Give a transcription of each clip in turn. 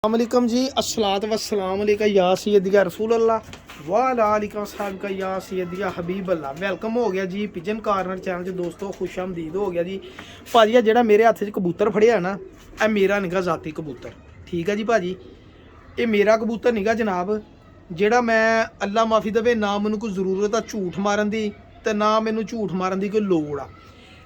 अस्सलाम जी अस्सलात वस्सलाम अलैका या सैयदिया रसूल अल्लाह वाला अलिका साहब का या सैयदिया हबीब अल्लाह। वेलकम हो गया जी पिजन कार्नर चैनल च दोस्तों, खुश आमदीद हो गया जी। भाजी जेड़ा मेरे हत्थ च कबूतर फड़िया ना, यह मेरा निगा जाती कबूतर, ठीक है जी भाजी। ये मेरा कबूतर निगा जनाब, जेड़ा मैं अल्लाह माफ़ी देवे ना मैनू कोई जरूरत आ झूठ मारन की, तो ना मैनू झूठ मारन की कोई लोड़ आ।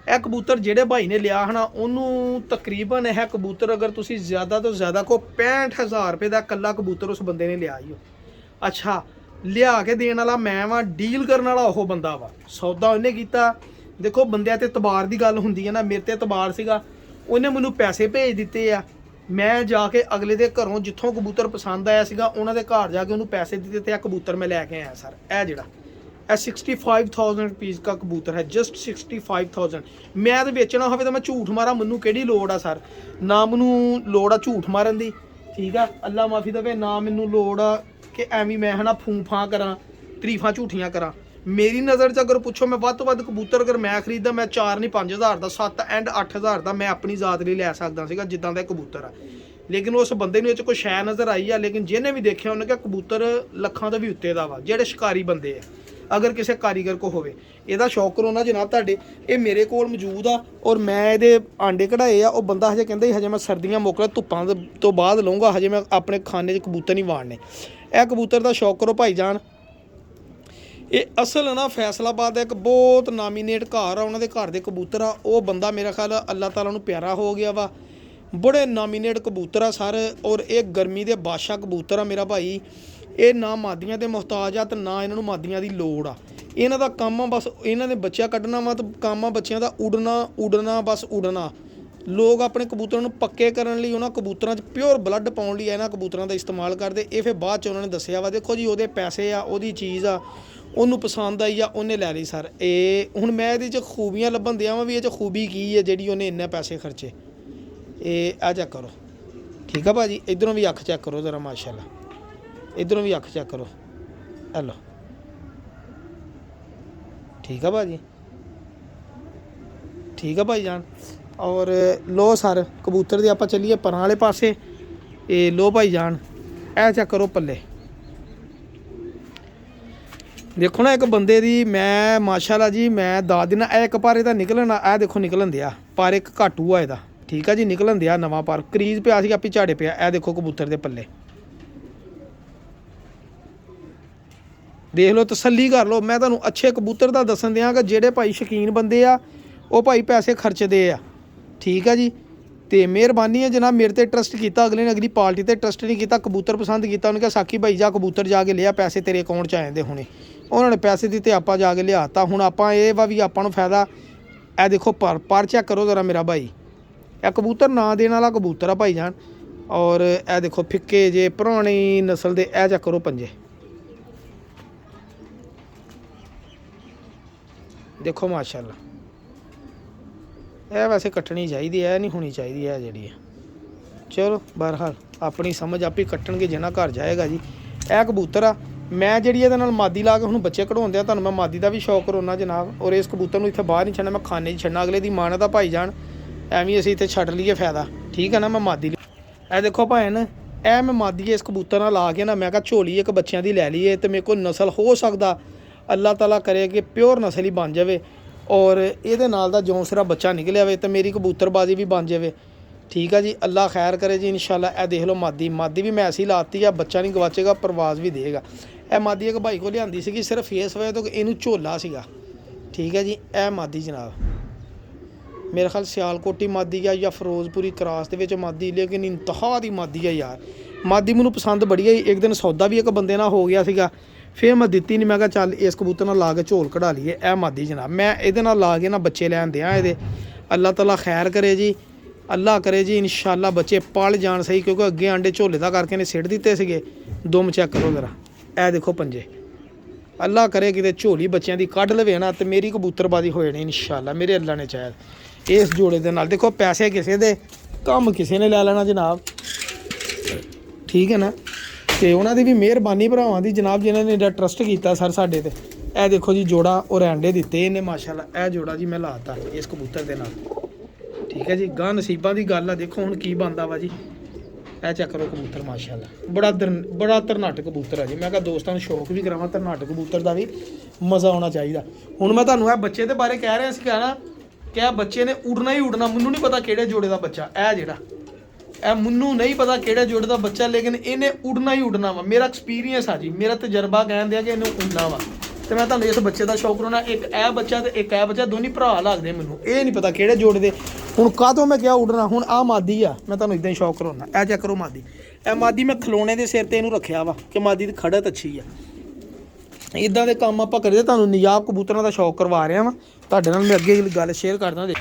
यह कबूतर जेड़े भाई ने लिया है ना, उन्होंने तकरीबन यह कबूतर अगर तुम ज़्यादा तो ज़्यादा को 65,000 रुपये का कला कबूतर उस बंदे ने लिया ही। अच्छा लिया के देने वाला मैं वा, डील करने वाला वो बंदा वा, सौदा उन्हें किया। देखो बंदे ते तबार की गल होंदी है ना, मेरे ते तबार सीगा, उन्हें मैनू पैसे भेज दिते आ। मैं जाके अगले दे घरों जिथों कबूतर पसंद आया सीगा उन्होंने घर जाके उन्होंने पैसे दिते थे, कबूतर मैं लैके आया सर। यह जोड़ा 65,000 रुपीज़ का कबूतर है, जस्ट 65,000। मैं तो बेचना हो तो मैं झूठ मारा, मैनू केड़ी लोड़ आ सर, ना मैनू लोड़ आ झूठ मारन दी, ठीक है। अल्लाह माफ़ी देवे ना मैनू लोड़ आ कि एवं मैं है ना फूं फां करा, तरीफा झूठियाँ करा। मेरी नज़र च अगर पुछो मैं वध तो वध कबूतर अगर मैं खरीदा मैं 4 नहीं 5,000 का, 7 एंड 8,000 का मैं अपनी ज़ात लिए लै सकदा सीगा जिद्दां दा कबूतर है। लेकिन उस बंदे नूं कोई शै नज़र आई है, लेकिन जिन्हें भी देखा उन्हें कहा कबूतर लखां तो भी उत्ते दा वा। जेड़े शिकारी बंदे है अगर किसी कारीगर को होवे ਇਹਦਾ शौक करो ना जनाब ਤੁਹਾਡੇ, ਇਹ ਮੇਰੇ ਕੋਲ ਮੌਜੂਦ ਆ ਔਰ ਮੈਂ ਇਹਦੇ ਆਂਡੇ ਕਢਾਏ ਆ। ਉਹ ਬੰਦਾ ਹਜੇ ਕਹਿੰਦਾ ਹਜੇ ਮੈਂ ਸਰਦੀਆਂ ਮੁੱਕ ਧੁੱਪਾਂ ਤੋਂ ਬਾਅਦ ਲਊਂਗਾ, ਹਜੇ ਮੈਂ ਆਪਣੇ ਖਾਨੇ 'ਚ ਕਬੂਤਰ ਨਹੀਂ ਵਾੜਨੇ। ਇਹ ਕਬੂਤਰ ਦਾ ਸ਼ੌਕ ਕਰੋ ਭਾਈ ਜਾਨ। ਇਹ ਅਸਲ ਨਾ ਫੈਸਲਾਬਾਦ ਦਾ ਇੱਕ ਬਹੁਤ ਨਾਮੀਨੇਟ ਘਰ ਆ, ਉਹਨਾਂ ਦੇ ਘਰ ਦੇ ਕਬੂਤਰ ਆ। ਉਹ ਬੰਦਾ ਮੇਰਾ ਖਿਆਲ ਅੱਲਾਹ ਤਾਲਾ ਨੂੰ ਪਿਆਰਾ ਹੋ ਗਿਆ ਵਾ, ਬੜੇ ਨਾਮੀਨੇਟ ਕਬੂਤਰ ਆ ਸਰ। ਔਰ ਇਹ ਗਰਮੀ ਦੇ ਬਾਦਸ਼ਾਹ ਕਬੂਤਰ ਆ ਮੇਰਾ ਭਾਈ। ਇਹ ਨਾ ਮਾਦੀਆਂ ਦੇ ਮੁਹਤਾਜ ਆ ਤੇ ਨਾ ਇਹਨਾਂ ਨੂੰ ਮਾਦੀਆਂ ਦੀ ਲੋੜ ਆ। ਇਹਨਾਂ ਦਾ ਕੰਮ ਆ ਬਸ ਇਹਨਾਂ ਨੇ ਬੱਚਾ ਕੱਢਣਾ ਵਾ ਤੇ ਕੰਮ ਆ ਬੱਚਿਆਂ ਦਾ ਉਡਣਾ ਬਸ ਉਡਣਾ। ਲੋਕ ਆਪਣੇ ਕਬੂਤਰਾਂ ਨੂੰ ਪੱਕੇ ਕਰਨ ਲਈ ਉਹਨਾਂ ਕਬੂਤਰਾਂ 'ਚ ਪਿਓਰ ਬਲੱਡ ਪਾਉਣ ਲਈ ਇਹਨਾਂ ਕਬੂਤਰਾਂ ਦਾ ਇਸਤੇਮਾਲ ਕਰਦੇ। ਇਹ ਫਿਰ ਬਾਅਦ 'ਚ ਉਹਨਾਂ ਨੇ ਦੱਸਿਆ ਵਾ, ਦੇਖੋ ਜੀ ਉਹਦੇ ਪੈਸੇ ਆ, ਉਹਦੀ ਚੀਜ਼ ਆ, ਉਹਨੂੰ ਪਸੰਦ ਆਈ ਆ, ਉਹਨੇ ਲੈ ਲਈ ਸਰ। ਇਹ ਹੁਣ ਮੈਂ ਇਹਦੇ 'ਚ ਖੂਬੀਆਂ ਲੱਭਣ ਦਿਆਂ ਵਾਂ ਵੀ ਇਹ 'ਚ ਖੂਬੀ ਕੀ ਹੈ ਜਿਹੜੀ ਉਹਨੇ ਇੰਨੇ ਪੈਸੇ ਖਰਚੇ। ਇਹ ਆ ਚੈੱਕ ਕਰੋ, ਠੀਕ ਆ ਭਾਜੀ। ਇੱਧਰੋਂ ਵੀ ਅੱਖ ਚੈੱਕ ਕਰੋ ਜ਼ਰਾ, ਮਾਸ਼ਾਅੱਲਾ। ਇੱਧਰੋਂ ਵੀ ਅੱਖ ਚੈੱਕ ਕਰੋ, ਹੈਲੋ, ठीक है भाजी, ठीक है भाई जान। और लो सर कबूतर दे आप चलीए पर वाले पासे। ये लो भाई जान, ऐ चेक करो पल्ले, देखो ना एक बंदे दी मैं माशाल्लाह जी मैं दस दिन एक पारे का निकलन आ, देखो निकलन दिया पर एक घाटू आ ਇਹਦਾ, ठीक है जी निकलन दिया नवा पर क्रीज पिया सी आपी झाड़े पिया। ए देखो कबूतर दे पल्ले देख लो, तसल्ली कर लो। मैं तुहानूं अच्छे कबूतर दा दसन दियां कि जेड़े भाई शौकीन बंदे आ वो भाई पैसे खर्चदे आ, ठीक है जी। तो मेहरबानी है जनाब, मेरे ते ट्रस्ट किया, अगले ने अगली पार्टी ते ट्रस्ट नहीं किया, कबूतर पसंद किया, उन्होंने कहा साकी भाई जा कबूतर जाके लिया, पैसे तेरे अकाउंट च आए हुणे। उन्होंने पैसे दिते, आप जाके लियाता। हुण आपां ये वा भी आपां नूं फायदा। ए देखो पर चेक करो जरा मेरा भाई, यह कबूतर ना देने वाला कबूतर आ भाई जान। और ए देखो फिक्के जे पुरानी नस्ल दे, ए चेक करो पंजे, देखो माशाल्लाह। यह वैसे कट्टनी चाहिए, है नहीं होनी चाहिए है जी। चलो बहरहाल अपनी समझ आप ही कट्टणगे जिन्ना घर जाएगा जी। यह कबूतर आ मैं जी ये मादी ला के हूँ बच्चे कढ़ाउंदे आ, तुहानूं मैं मादी का भी शौक करोना जनाब। और इस कबूतर को इत्थे बाहर नहीं छड्डना, मैं खाने छड्डना, अगले दी माना दा भाई जान एवं असीं इत्थे छड्ड लीए फायदा, ठीक है ना। मैं मादी ए देखो भैन, ए मैं मादी इस कबूतर नाल ला के ना मैं कहा झोली एक बच्चों की लै लीए तो मेरे को नस्ल हो सकता अल्लाह ताला करे कि प्योर नस्ल ही बन जाए और ये नाल दा जौं सिरा बच्चा निकलिया वे तो मेरी कबूतरबाजी भी बन जाए, ठीक है जी। अल्लाह खैर करे जी इंशाल्लाह। ए देख लो मादी भी मैं ऐसी लाती है, बच्चा नहीं गवाचेगा, परवाज भी देगा। ए मादी एक भाई को लियांदी सी सिर्फ इस वजह तो इनू झोला सीगा, ठीक है जी। ए मादी जनाब मेरे ख्याल सियालकोटी मादी है या फिरोजपुरी क्रॉस दे विच मादी, लेकिन इंतहा दी मादी है यार। मादी मैनू पसंद बड़ी आई। एक दिन सौदा भी एक बंदे नाल हो गया सीगा, फिर मैं दिती नहीं, मैं कहा चल इस कबूतर नाल ला के झोल कढ़ा लीए। ए मादी जनाब मैं ये नाल ला के ना बच्चे लैन दियां ये। अल्लाह ताला खैर करे जी, अल्लाह करे जी इंशाल्लाह बच्चे पल जान सही, क्योंकि अगे आंडे झोले दा करके ने सिट दिते सीगे। दुम चेक करो जरा, ए देखो पंजे, अल्लाह करे कि झोली बच्चों की कढ़ लवे ना तो मेरी कबूतरबाजी हो जानी इंशाल्लाह, मेरे अल्लाह ने चाहे। इस जोड़े दे नाल देखो पैसे किसी दे कम किसी ने लै लेना जनाब, ठीक है ना। तो उन्होंने भी मेहरबानी भरावां दी जनाब जिन्होंने एडा ट्रस्ट किया सर साडे ते। ए देखो जी जोड़ा और अंडे दिते इन्हें माशाल्लाह। ए जोड़ा जी मैं लाता इस कबूतर दे नाल, ठीक है जी। गां नसीबां दी गल आ, देखो हुण की बनदा वा जी। ਇਹ ਚੈੱਕ ਕਰੋ ਕਬੂਤਰ ਮਾਸ਼ਾਅੱਲਾ ਬੜਾ ਤਰਨਾਟ ਕਬੂਤਰ ਆ ਜੀ। ਮੈਂ ਕਿਹਾ ਦੋਸਤਾਂ ਨੂੰ ਸ਼ੌਕ ਵੀ ਕਰਾਵਾਂ ਤਰਨਾਟ ਕਬੂਤਰ ਦਾ ਵੀ ਮਜ਼ਾ ਆਉਣਾ ਚਾਹੀਦਾ। ਹੁਣ ਮੈਂ ਤੁਹਾਨੂੰ ਇਹ ਬੱਚੇ ਦੇ ਬਾਰੇ ਕਹਿ ਰਿਹਾ ਸੀ ਕਿ ਇਹ ਬੱਚੇ ਨੇ ਉੜਨਾ ਹੀ ਉੜਨਾ। ਮੈਨੂੰ ਨਹੀਂ ਪਤਾ ਕਿਹੜੇ ਜੋੜੇ ਦਾ ਬੱਚਾ ਇਹ ਜਿਹੜਾ ਇਹ ਮੈਨੂੰ ਨਹੀਂ ਪਤਾ ਕਿਹੜੇ ਜੋੜੇ ਦਾ ਬੱਚਾ, ਲੇਕਿਨ ਇਹਨੇ ਉੜਨਾ ਹੀ ਉੜਨਾ ਵਾ। ਮੇਰਾ ਐਕਸਪੀਰੀਅੰਸ ਆ ਜੀ, ਮੇਰਾ ਤਜਰਬਾ ਕਹਿੰਦੇ ਆ ਕਿ ਇਹਨੂੰ ਉੜਨਾ ਵਾ। ਤੇ ਮੈਂ ਤੁਹਾਨੂੰ ਇਸ ਬੱਚੇ ਦਾ ਸ਼ੌਕ ਕਰਾਉਣਾ। ਇੱਕ ਇਹ ਬੱਚਾ ਤੇ ਇੱਕ ਇਹ ਬੱਚਾ, ਦੋਨੀ ਭਰਾ ਲੱਗਦੇ ਮੈਨੂੰ। ਇਹ ਨਹੀਂ ਪਤਾ ਕਿਹੜੇ ਜੋੜੇ ਦੇ। ਹੁਣ ਕਾਹਤੋਂ ਮੈਂ ਕਿਹਾ ਉੜਨਾ, ਹੁਣ ਆਹ ਮਾਦੀ ਆ, ਮੈਂ ਤੁਹਾਨੂੰ ਇਦਾਂ ਹੀ ਸ਼ੌਕ ਕਰਾਉਣਾ। ਇਹ ਚੈੱਕ ਕਰੋ ਮਾਦੀ। ਇਹ ਮਾਦੀ ਮੈਂ ਖਲੋਣੇ ਦੇ ਸਿਰ ਤੇ ਇਹਨੂੰ ਰੱਖਿਆ ਵਾ ਕਿ ਮਾਦੀ ਦੀ ਖੜਤ ਅੱਛੀ ਆ। ਇਦਾਂ ਦੇ ਕੰਮ ਆਪਾਂ ਕਰਦੇ। ਤੁਹਾਨੂੰ ਨਿਜਾਬ ਕਬੂਤਰਾਂ ਦਾ ਸ਼ੌਕ ਕਰਵਾ ਰਿਹਾ ਵਾਂ ਤੁਹਾਡੇ ਨਾਲ। ਮੈਂ ਅੱਗੇ ਗੱਲ ਸ਼ੇਅਰ ਕਰਦਾ। ਦੇਖ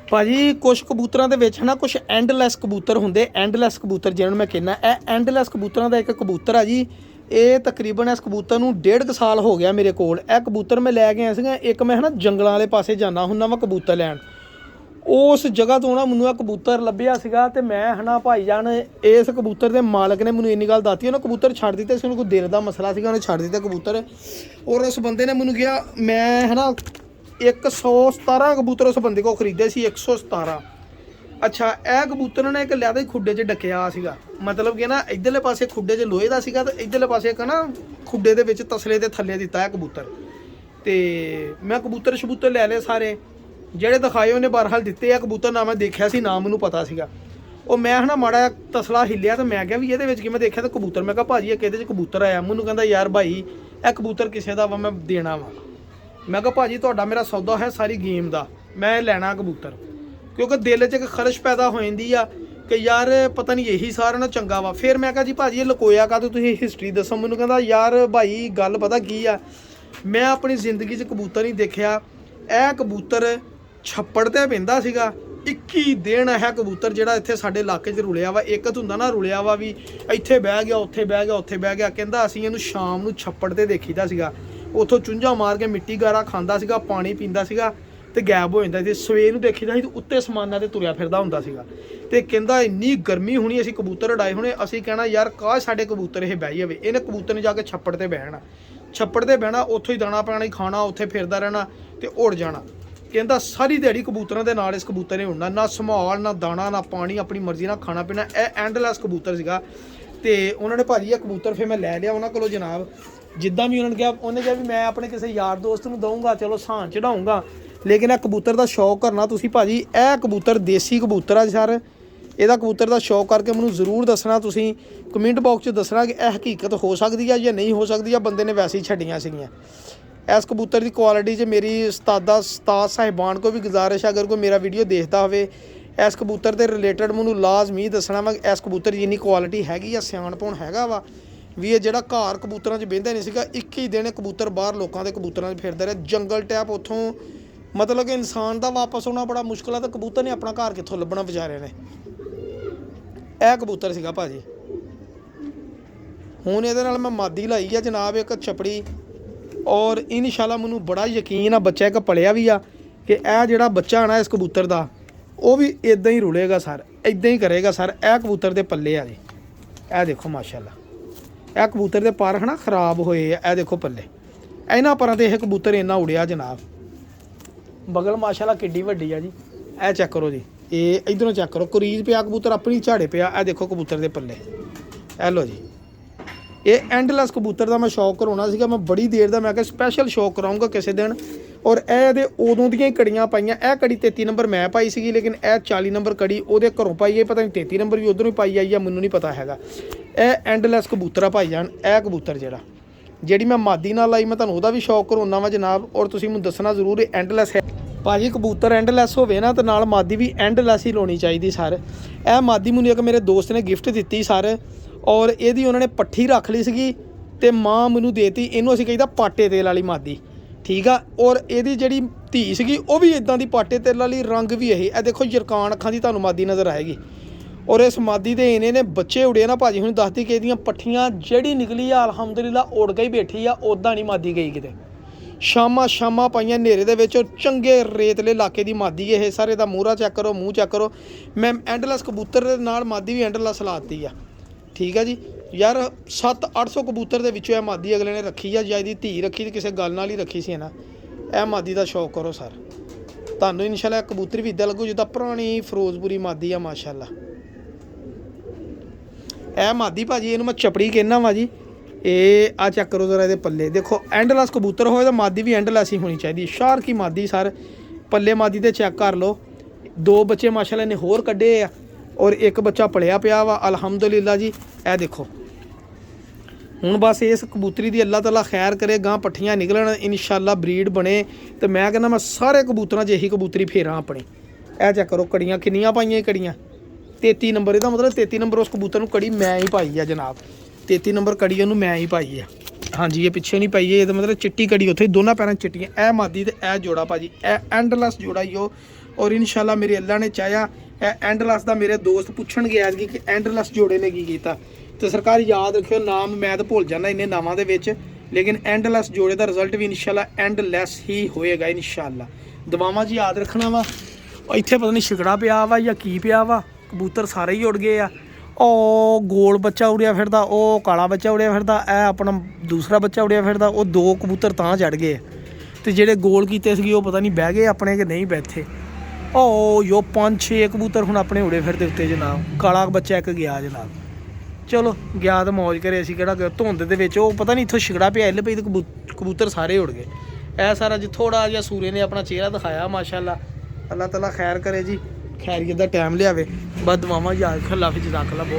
ਭਾਜੀ ਕੁਛ ਕਬੂਤਰਾਂ ਦੇ ਵਿੱਚ ਨਾ ਕੁਛ ਐਂਡਲੈਸ ਕਬੂਤਰ ਹੁੰਦੇ। ਐਂਡਲੈਸ ਕਬੂਤਰ ਜਿਹਨਾਂ ਨੂੰ ਮੈਂ ਕਹਿੰਦਾ, ਇਹ ਐਂਡਲੈਸ ਕਬੂਤਰਾਂ ਦਾ ਇੱਕ ਕਬੂਤਰ ਆ ਜੀ। ਇਹ ਤਕਰੀਬਨ ਇਸ ਕਬੂਤਰ ਨੂੰ 1.5 ਸਾਲ ਹੋ ਗਿਆ ਮੇਰੇ ਕੋਲ। ਇਹ ਕਬੂਤਰ ਮੈਂ ਲੈ ਕੇ ਆਇਆ ਸੀਗਾ। ਇੱਕ ਮੈਂ ਜੰਗਲਾਂ ਵਾਲੇ ਪਾਸੇ ਜਾਂਦਾ ਹੁੰਦਾ ਵਾ ਕਬੂਤਰ ਲੈਣ। ਉਸ ਜਗ੍ਹਾ ਤੋਂ ਨਾ ਮੈਨੂੰ ਇਹ ਕਬੂਤਰ ਲੱਭਿਆ ਸੀਗਾ ਤੇ ਮੈਂ ਭਾਈ ਜਾਨ ਇਸ ਕਬੂਤਰ ਦੇ ਮਾਲਕ ਨੇ ਮੈਨੂੰ ਇੰਨੀ ਗੱਲ ਦੱਸਤੀ। ਉਹਨੇ ਕਬੂਤਰ ਛੱਡ ਦਿੱਤੇ ਸੀ, ਉਹਨੂੰ ਕੋਈ ਦਿਲ ਦਾ ਮਸਲਾ ਸੀਗਾ, ਉਹਨੇ ਛੱਡ ਦਿੱਤਾ ਕਬੂਤਰ। ਔਰ ਉਸ ਬੰਦੇ ਨੇ ਮੈਨੂੰ ਕਿਹਾ ਮੈਂ 117 ਕਬੂਤਰ ਉਸ ਬੰਦੇ ਕੋਲ ਖਰੀਦੇ ਸੀ। 117। ਅੱਛਾ, ਇਹ ਕਬੂਤਰ ਨੇ ਇੱਕ ਲਿਆਦਾ ਹੀ ਖੁੱਡੇ 'ਚ ਡੱਕਿਆ ਸੀਗਾ। ਮਤਲਬ ਕਿ ਨਾ ਇੱਧਰਲੇ ਪਾਸੇ ਖੁੱਡੇ 'ਚ ਲੋਹੇ ਦਾ ਸੀਗਾ ਤੇ ਇੱਧਰਲੇ ਪਾਸੇ ਇੱਕ ਖੁੱਡੇ ਦੇ ਵਿੱਚ ਤਸਲੇ ਦੇ ਥੱਲੇ ਦਿੱਤਾ ਇਹ ਕਬੂਤਰ। ਤੇ ਮੈਂ ਕਬੂਤਰ ਸ਼ਬੂਤਰ ਲੈ ਲਏ ਸਾਰੇ ਜਿਹੜੇ ਦਿਖਾਏ ਉਹਨੇ ਬਹਰਹਾਲ ਦਿੱਤੇ ਆ ਕਬੂਤਰ। ਨਾ ਮੈਂ ਦੇਖਿਆ ਸੀ ਨਾ ਮੈਨੂੰ ਪਤਾ ਸੀਗਾ। ਉਹ ਮੈਂ ਮਾੜਾ ਤਸਲਾ ਹਿੱਲਿਆ ਤੇ ਮੈਂ ਕਿਹਾ ਵੀ ਇਹਦੇ ਵਿੱਚ ਕੀ। ਮੈਂ ਦੇਖਿਆ ਤਾਂ ਕਬੂਤਰ। ਮੈਂ ਕਿਹਾ ਭਾਜੀ ਇਹ ਕਿਹਦੇ 'ਚ ਕਬੂਤਰ ਆਇਆ। ਮੈਨੂੰ ਕਹਿੰਦਾ ਯਾਰ ਭਾਈ ਇਹ ਕਬੂਤਰ ਕਿਸੇ ਦਾ ਵਾ, ਮੈਂ ਦੇਣਾ ਵਾ। ਮੈਂ ਕਿਹਾ ਭਾਜੀ ਤੁਹਾਡਾ ਮੇਰਾ ਸੌਦਾ ਹੈ ਸਾਰੀ ਗੇਮ ਦਾ, ਮੈਂ ਲੈਣਾ ਕਬੂਤਰ। ਕਿਉਂਕਿ ਦਿਲ 'ਚ ਇੱਕ ਖਰਸ਼ ਪੈਦਾ ਹੋ ਜਾਂਦੀ ਆ ਕਿ ਯਾਰ ਪਤਾ ਨਹੀਂ ਇਹੀ ਸਾਰਿਆਂ ਨਾਲੋਂ ਚੰਗਾ ਵਾ। ਫਿਰ ਮੈਂ ਕਿਹਾ ਜੀ ਭਾਜੀ ਇਹ ਲਕੋਇਆ ਕਾਹਤੋਂ, ਤੁਸੀਂ ਹਿਸਟਰੀ ਦੱਸੋ ਮੈਨੂੰ। ਕਹਿੰਦਾ ਯਾਰ ਭਾਈ ਗੱਲ ਪਤਾ ਕੀ ਆ, ਮੈਂ ਆਪਣੀ ਜ਼ਿੰਦਗੀ 'ਚ ਕਬੂਤਰ ਨਹੀਂ ਦੇਖਿਆ। ਇਹ ਕਬੂਤਰ ਛੱਪੜ ਤੇ ਪੈਂਦਾ ਸੀਗਾ। 21 ਦਿਨ ਹੈ ਕਬੂਤਰ ਜਿਹੜਾ ਇੱਥੇ ਸਾਡੇ ਇਲਾਕੇ 'ਚ ਰੁਲਿਆ ਵਾ। ਇੱਕ ਤਾਂ ਹੁੰਦਾ ਨਾ ਰੁਲਿਆ ਵਾ ਵੀ ਇੱਥੇ ਬਹਿ ਗਿਆ ਉੱਥੇ ਬਹਿ ਗਿਆ ਉੱਥੇ ਬਹਿ ਗਿਆ। ਕਹਿੰਦਾ ਅਸੀਂ ਇਹਨੂੰ ਸ਼ਾਮ ਨੂੰ ਛੱਪੜ ਤੇ ਦੇਖੀਦਾ ਸੀਗਾ। ਉੱਥੋਂ ਚੁੰਝਾਂ ਮਾਰ ਕੇ ਮਿੱਟੀ ਗਾਰਾ ਖਾਂਦਾ ਸੀਗਾ, ਪਾਣੀ ਪੀਂਦਾ ਸੀਗਾ ਤੇ ਗਾਇਬ ਹੋ ਜਾਂਦਾ ਸੀ। ਸਵੇਰ ਨੂੰ ਦੇਖੀਦਾ ਸੀ ਤੇ ਉੱਤੇ ਸਮਾਨਾਂ ਤੇ ਤੁਰਿਆ ਫਿਰਦਾ ਹੁੰਦਾ ਸੀਗਾ। ਤੇ ਕਹਿੰਦਾ ਇੰਨੀ ਗਰਮੀ ਹੋਣੀ, ਅਸੀਂ ਕਬੂਤਰ ਉਡਾਏ ਹੋਣੇ। ਅਸੀਂ ਕਹਿਣਾ ਯਾਰ ਕਾਸ਼ ਸਾਡੇ ਕਬੂਤਰ ਇਹ ਬਹਿ ਜਾਵੇ। ਇਹਨੇ ਕਬੂਤਰ ਨੇ ਜਾ ਕੇ ਛੱਪੜ ਤੇ ਬਹਿਣਾ, ਛੱਪੜ ਤੇ ਬਹਿਣਾ, ਉੱਥੋਂ ਹੀ ਦਾਣਾ ਪਾਣੀ ਖਾਣਾ, ਉੱਥੇ ਫਿਰਦਾ ਰਹਿਣਾ ਤੇ ਉੜ ਜਾਣਾ। ਕਹਿੰਦਾ ਸਾਰੀ ਦਿਹਾੜੀ ਕਬੂਤਰਾਂ ਦੇ ਨਾਲ ਇਸ ਕਬੂਤਰ ਨੇ ਉੜਨਾ, ਨਾ ਸੰਭਾਲ ਨਾ ਦਾਣਾ ਨਾ ਪਾਣੀ, ਆਪਣੀ ਮਰਜ਼ੀ ਨਾਲ ਖਾਣਾ ਪੀਣਾ। ਇਹ ਐਂਡਲੈਸ ਕਬੂਤਰ ਸੀਗਾ। ਤੇ ਉਹਨਾਂ ਨੇ ਭਾਜੀ ਇਹ ਕਬੂਤਰ ਫਿਰ ਮੈਂ ਲੈ ਲਿਆ ਉਹਨਾਂ ਕੋਲੋਂ ਜਨਾਬ। ਜਿੱਦਾਂ ਵੀ ਉਹਨਾਂ ਨੇ ਕਿਹਾ, ਉਹਨੇ ਕਿਹਾ ਵੀ ਮੈਂ ਆਪਣੇ ਕਿਸੇ ਯਾਰ ਦੋਸਤ ਨੂੰ ਦਊਂਗਾ, ਚਲੋ ਸਾਂ ਚੜਾਊਂਗਾ। ਲੇਕਿਨ ਇਹ ਕਬੂਤਰ ਦਾ ਸ਼ੌਕ ਕਰਨਾ ਤੁਸੀਂ ਭਾਜੀ। ਇਹ ਕਬੂਤਰ ਦੇਸੀ ਕਬੂਤਰ ਆ ਸਰ। ਇਹਦਾ ਕਬੂਤਰ ਦਾ ਸ਼ੌਕ ਕਰਕੇ ਮੈਨੂੰ ਜ਼ਰੂਰ ਦੱਸਣਾ। ਤੁਸੀਂ ਕਮੈਂਟ ਬਾਕਸ 'ਚ ਦੱਸਣਾ ਕਿ ਇਹ ਹਕੀਕਤ ਹੋ ਸਕਦੀ ਆ ਜਾਂ ਨਹੀਂ ਹੋ ਸਕਦੀ ਆ। ਬੰਦੇ ਨੇ ਵੈਸੇ ਹੀ ਛੱਡੀਆਂ ਸੀਗੀਆਂ। ਇਸ ਕਬੂਤਰ ਦੀ ਕੁਆਲਿਟੀ 'ਚ ਮੇਰੀ ਉਸਤਾਦ ਸਾਹਿਬਾਨ ਕੋ ਵੀ ਗੁਜ਼ਾਰਿਸ਼, ਅਗਰ ਕੋਈ ਮੇਰਾ ਵੀਡੀਓ ਦੇਖਦਾ ਹੋਵੇ ਇਸ ਕਬੂਤਰ ਦੇ ਰਿਲੇਟਡ ਮੈਨੂੰ ਲਾਜ਼ਮੀ ਦੱਸਣਾ ਵਾ ਇਸ ਕਬੂਤਰ ਦੀ ਇੰਨੀ ਕੁਆਲਿਟੀ ਹੈਗੀ ਆ, ਸਿਆਣਪੁਣ ਹੈਗਾ ਵਾ ਵੀ ਇਹ ਜਿਹੜਾ ਘਰ ਕਬੂਤਰਾਂ 'ਚ ਬਹਿੰਦਾ ਨਹੀਂ ਸੀਗਾ। 21 ਦਿਨ ਕਬੂਤਰ ਬਾਹਰ ਲੋਕਾਂ ਦੇ ਕਬੂਤਰਾਂ 'ਚ ਫਿਰਦਾ ਰਿਹਾ। ਜੰਗਲ ਟੈਪ ਉੱਥੋਂ ਮਤਲਬ ਕਿ ਇਨਸਾਨ ਦਾ ਵਾਪਸ ਆਉਣਾ ਬੜਾ ਮੁਸ਼ਕਿਲ ਆ ਤਾਂ ਕਬੂਤਰ ਨੇ ਆਪਣਾ ਘਰ ਕਿੱਥੋਂ ਲੱਭਣਾ ਵਿਚਾਰਿਆਂ ਨੇ। ਇਹ ਕਬੂਤਰ ਸੀਗਾ ਭਾਜੀ। ਹੁਣ ਇਹਦੇ ਨਾਲ ਮੈਂ ਮਾਦੀ ਲਾਈ ਆ ਜਨਾਬ ਇੱਕ ਛਪੜੀ। ਔਰ ਇਨਸ਼ਾਅੱਲਾ ਮੈਨੂੰ ਬੜਾ ਯਕੀਨ ਆ ਬੱਚਾ ਇੱਕ ਪਲਿਆ ਵੀ ਆ ਕਿ ਇਹ ਜਿਹੜਾ ਬੱਚਾ ਨਾ ਇਸ ਕਬੂਤਰ ਦਾ ਉਹ ਵੀ ਇਦਾਂ ਹੀ ਰੁਲੇਗਾ ਸਰ, ਇਦਾਂ ਹੀ ਕਰੇਗਾ ਸਰ। ਇਹ ਕਬੂਤਰ ਦੇ ਪੱਲੇ ਆ ਜੀ। ਇਹ ਦੇਖੋ ਮਾਸ਼ਾਅੱਲਾ ਇਹ ਕਬੂਤਰ ਦੇ ਪਰ ਖਰਾਬ ਹੋਏ ਆ। ਇਹ ਦੇਖੋ ਪੱਲੇ ਇਹਨਾਂ ਪਰਾਂ ਤੇ ਇਹ ਕਬੂਤਰ ਇੰਨਾ ਉੜਿਆ ਜਨਾਬ। ਬਗਲ ਮਾਸ਼ਾਅੱਲਾ ਕਿੱਡੀ ਵੱਡੀ ਆ ਜੀ। ਇਹ ਚੈੱਕ ਕਰੋ ਜੀ, ਇਹ ਇਧਰੋਂ ਚੈੱਕ ਕਰੋ। ਕੁਰੀਜ ਪਿਆ ਕਬੂਤਰ ਆਪਣੀ ਝਾੜੇ ਪਿਆ। ਇਹ ਦੇਖੋ ਕਬੂਤਰ ਦੇ ਪੱਲੇ। ਇਹ ਲੋ ਜੀ, ਇਹ ਐਂਡਲੈਸ ਕਬੂਤਰ ਦਾ ਮੈਂ ਸ਼ੌਕ ਕਰਾਉਣਾ ਸੀਗਾ। ਮੈਂ ਬੜੀ ਦੇਰ ਦਾ ਮੈਂ ਕਿਹਾ ਸਪੈਸ਼ਲ ਸ਼ੌਕ ਕਰਾਉਂਗਾ ਕਿਸੇ ਦਿਨ। ਔਰ ਇਹਦੇ ਉਦੋਂ ਦੀਆਂ ਹੀ ਕੜੀਆਂ ਪਾਈਆਂ। ਇਹ ਕੜੀ 33 ਨੰਬਰ ਮੈਂ ਪਾਈ ਸੀਗੀ, ਲੇਕਿਨ ਇਹ 40 ਨੰਬਰ ਕੜੀ ਉਹਦੇ ਘਰੋਂ ਪਾਈ ਹੈ। ਪਤਾ ਨਹੀਂ 33 ਨੰਬਰ ਵੀ ਉੱਧਰੋਂ ਹੀ ਪਾਈ ਆਈ ਆ, ਮੈਨੂੰ ਨਹੀਂ ਪਤਾ ਹੈਗਾ। ਇਹ ਐਂਡਲੈਸ ਕਬੂਤਰ ਆ ਭਾਈ ਜਾਨ। ਇਹ ਕਬੂਤਰ ਜਿਹੜੀ ਮੈਂ ਮਾਦੀ ਨਾਲ ਲਾਈ, ਮੈਂ ਤੁਹਾਨੂੰ ਉਹਦਾ ਵੀ ਸ਼ੌਕ ਕਰਾਉਣਾ ਵਾ ਜਨਾਬ। ਔਰ ਤੁਸੀਂ ਮੈਨੂੰ ਦੱਸਣਾ ਜ਼ਰੂਰ ਇਹ ਐਂਡਲੈਸ ਹੈ ਭਾਜੀ। ਕਬੂਤਰ ਐਂਡਲੈਸ ਹੋਵੇ ਨਾ ਤੇ ਨਾਲ ਮਾਦੀ ਵੀ ਐਂਡਲੈਸ ਹੀ ਲਾਉਣੀ ਚਾਹੀਦੀ ਸਰ। ਇਹ ਮਾਦੀ ਮੈਨੂੰ ਇੱਕ ਮੇਰੇ ਦੋਸਤ ਨੇ ਗਿਫਟ ਦਿੱਤੀ ਸਰ। ਔਰ ਇਹਦੀ ਉਹਨਾਂ ਨੇ ਪੱਠੀ ਰੱਖ ਲਈ ਸੀਗੀ ਤੇ ਮਾਂ ਮੈਨੂੰ ਦੇਤੀ। ਇਹਨੂੰ ਅਸੀਂ ਕਹੀਦਾ ਪਾਟੇ ਤੇਲ ਵਾਲੀ ਮਾਦੀ, ਠੀਕ ਆ। ਔਰ ਇਹਦੀ ਜਿਹੜੀ ਧੀ ਸੀਗੀ ਉਹ ਵੀ ਇਦਾਂ ਦੀ ਪਾਟੇ ਤੇਲ ਵਾਲੀ, ਰੰਗ ਵੀ ਇਹ ਦੇਖੋ ਜਰਕਾਨ ਅੱਖਾਂ ਦੀ ਤੁਹਾਨੂੰ ਮਾਦੀ ਨਜ਼ਰ ਆਏਗੀ। ਔਰ ਇਸ ਮਾਦੀ ਦੇ ਇਹਨੇ ਨੇ ਬੱਚੇ ਉੜੇ ਨਾ ਭਾਜੀ। ਹੁਣ ਦੱਸਦੀ ਕਿ ਇਹਦੀਆਂ ਪੱਠੀਆਂ ਜਿਹੜੀ ਨਿਕਲੀ ਆ ਅਲਹਮਦੁਲਿਲਾ ਉੜ ਗਈ ਬੈਠੀ ਆ, ਉੱਦਾਂ ਨਹੀਂ ਮਾਦੀ ਗਈ ਕਿਤੇ। ਸ਼ਾਮਾਂ ਪਾਈਆਂ ਹਨੇਰੇ ਦੇ ਵਿੱਚ। ਚੰਗੇ ਰੇਤਲੇ ਇਲਾਕੇ ਦੀ ਮਾਦੀ ਇਹ ਸਾਰੇ ਦਾ ਮੂਹਰਾ ਚੈੱਕ ਕਰੋ, ਮੂੰਹ ਚੈੱਕ ਕਰੋ। ਮੈਂ ਐਂਡਲੈਸ ਕਬੂਤਰ ਦੇ ਨਾਲ ਮਾਦੀ ਵੀ ਐਂਡਲੈਸ ਲਾਤੀ ਆ, ਠੀਕ ਆ ਜੀ ਯਾਰ। 700-800 ਕਬੂਤਰ ਦੇ ਵਿੱਚੋਂ ਇਹ ਮਾਦੀ ਅਗਲੇ ਨੇ ਰੱਖੀ ਆ। ਜਾਂ ਇਹਦੀ ਧੀ ਰੱਖੀ ਤੇ ਕਿਸੇ ਗੱਲ ਨਾਲ ਹੀ ਰੱਖੀ ਸੀ ਨਾ। ਇਹ ਮਾਦੀ ਦਾ ਸ਼ੌਕ ਕਰੋ ਸਰ, ਤੁਹਾਨੂੰ ਇਨਸ਼ਾਅੱਲਾ ਕਬੂਤਰ ਵੀ ਇੱਦਾਂ ਲੱਗੂ ਜਿੱਦਾਂ ਪੁਰਾਣੀ ਫਿਰੋਜ਼ਪੁਰੀ ਮਾਦੀ ਆ ਮਾਸ਼ਾਅੱਲਾ। ਇਹ ਮਾਦੀ ਭਾਜੀ ਇਹਨੂੰ ਮੈਂ ਚਪੜੀ ਕਹਿੰਦਾ ਵਾ ਜੀ। ਇਹ ਆ ਚੈੱਕ ਕਰੋ ਜ਼ਰਾ ਇਹਦੇ ਪੱਲੇ ਦੇਖੋ, ਐਂਡਲੈਸ ਕਬੂਤਰ ਹੋਵੇ ਤਾਂ ਮਾਦੀ ਵੀ ਐਂਡਲੈਸ ਹੀ ਹੋਣੀ ਚਾਹੀਦੀ। ਸ਼ਾਰਕ ਹੀ ਮਾਦੀ ਸਰ, ਪੱਲੇ ਮਾਦੀ ਤੇ ਚੈੱਕ ਕਰ ਲਓ। 2 ਬੱਚੇ ਮਾਸ਼ਾਅੱਲਾ ਨੇ ਹੋਰ ਕੱਢੇ ਆ ਔਰ 1 ਬੱਚਾ ਪਲਿਆ ਪਿਆ ਵਾ ਅਲਹਮਦੁਲਿਲਾ ਜੀ। ਇਹ ਦੇਖੋ ਹੁਣ ਬਸ ਇਸ ਕਬੂਤਰੀ ਦੀ ਅੱਲਾਹ ਤਾਲਾ ਖੈਰ ਕਰੇ, ਗਾਂ ਪੱਠੀਆਂ ਨਿਕਲਣ ਇਨਸ਼ਾਅੱਲਾ, ਬਰੀਡ ਬਣੇ ਤੇ ਮੈਂ ਕਹਿੰਦਾ ਮੈਂ ਸਾਰੇ ਕਬੂਤਰਾਂ 'ਚ ਇਹੀ ਕਬੂਤਰੀ ਫੇਰਾਂ ਆਪਣੀ। ਇਹ ਚੈੱਕ ਕਰੋ ਕੜੀਆਂ ਕਿੰਨੀਆਂ ਪਾਈਆਂ ਕੜੀਆਂ, 33 ਨੰਬਰ। ਇਹਦਾ ਮਤਲਬ 33 ਨੰਬਰ ਉਸ ਕਬੂਤਰ ਨੂੰ ਕੜੀ ਮੈਂ ਹੀ ਪਾਈ ਆ ਜਨਾਬ। 33 ਨੰਬਰ ਕੜੀ ਉਹਨੂੰ ਮੈਂ ਹੀ ਪਾਈ ਆ। ਹਾਂਜੀ ਇਹ ਪਿੱਛੇ ਨਹੀਂ ਪਾਈ, ਇਹਦਾ ਮਤਲਬ ਚਿੱਟੀ ਕੜੀ ਉੱਥੇ ਦੋਨਾਂ ਪੈਰਾਂ ਚਿੱਟੀਆਂ। ਇਹ ਮਾਦੀ ਤੇ ਇਹ ਜੋੜਾ ਭਾਜੀ, ਇਹ ਐਂਡਲੈਸ ਜੋੜਾ ਹੀ ਉਹ। ਔਰ ਇਨਸ਼ਾਅੱਲਾ ਮੇਰੇ ਅੱਲਾ ਨੇ ਚਾਹਿਆ ਇਹ ਐਂਡਲੈਸ ਦਾ ਮੇਰੇ ਦੋਸਤ ਪੁੱਛਣ ਗਿਆ ਕਿ ਐਂਡਲੈਸ ਜੋੜੇ ਨੇ ਕੀ ਕੀਤਾ, ਤੇ ਸਰਕਾਰ ਯਾਦ ਰੱਖਿਓ ਨਾਮ ਮੈਂ ਤਾਂ ਭੁੱਲ ਜਾਂਦਾ ਇੰਨੇ ਨਾਵਾਂ ਦੇ ਵਿੱਚ, ਲੇਕਿਨ ਐਂਡਲੈਸ ਜੋੜੇ ਦਾ ਰਿਜ਼ਲਟ ਵੀ ਇਨਸ਼ਾਅੱਲਾ ਐਂਡਲੈਸ ਹੀ ਹੋਏਗਾ ਇਨਸ਼ਾਅੱਲਾ। ਦੁਆਵਾਂ 'ਚ ਯਾਦ ਰੱਖਣਾ ਵਾ। ਇੱਥੇ ਪਤਾ ਨਹੀਂ ਛਿਕੜਾ ਪਿਆ ਵਾ ਜਾਂ ਕੀ ਪਿਆ ਵਾ, ਕਬੂਤਰ ਸਾਰੇ ਹੀ ਉੱਡ ਗਏ ਆ। ਉਹ ਗੋਲ ਬੱਚਾ ਉੜਿਆ ਫਿਰਦਾ, ਉਹ ਕਾਲਾ ਬੱਚਾ ਉੜਿਆ ਫਿਰਦਾ, ਇਹ ਆਪਣਾ ਦੂਸਰਾ ਬੱਚਾ ਉੜਿਆ ਫਿਰਦਾ। ਉਹ 2 ਕਬੂਤਰ ਤਾਂ ਚੜ ਗਏ ਤੇ ਜਿਹੜੇ ਗੋਲ ਕੀਤੇ ਸੀਗੇ ਉਹ ਪਤਾ ਨਹੀਂ ਬਹਿ ਗਏ ਆਪਣੇ ਕਿ ਨਹੀਂ ਬੈਠੇ। ਉਹ ਯੋ 5-6 ਕਬੂਤਰ ਹੁਣ ਆਪਣੇ ਉੜੇ ਫਿਰਦੇ ਉੱਤੇ ਜਨਾਬ। ਕਾਲਾ ਬੱਚਾ 1 ਗਿਆ ਜਨਾਬ। ਚਲੋ ਗਿਆ ਤਾਂ ਮੌਜ ਕਰੇ, ਅਸੀਂ ਕਿਹੜਾ ਧੁੰਦ ਦੇ ਵਿੱਚ, ਉਹ ਪਤਾ ਨਹੀਂ ਇੱਥੋਂ ਛਿਕੜਾ ਪਿਆ ਹਿੱਲ ਪਈ ਤੇ ਕਬੂਤਰ ਸਾਰੇ ਉੜ ਗਏ। ਇਹ ਸਾਰਾ ਜੀ ਥੋੜਾ ਜਿਹਾ ਸੂਰੇ ਨੇ ਆਪਣਾ ਚਿਹਰਾ ਦਿਖਾਇਆ ਮਾਸ਼ਾਅੱਲਾ। ਅੱਲਾਹ ਤਾਲਾ ਖੈਰ ਕਰੇ ਜੀ, ਖੈਰੀਅਤ ਦਾ ਟਾਈਮ ਲਿਆਵੇ। ਬਸ ਦੁਆਵਾਂ ਯਾਦ ਰੱਖੋ। ਅੱਲਾਹ ਹਾਫਿਜ਼, ਜਜ਼ਾਕੱਲਾ।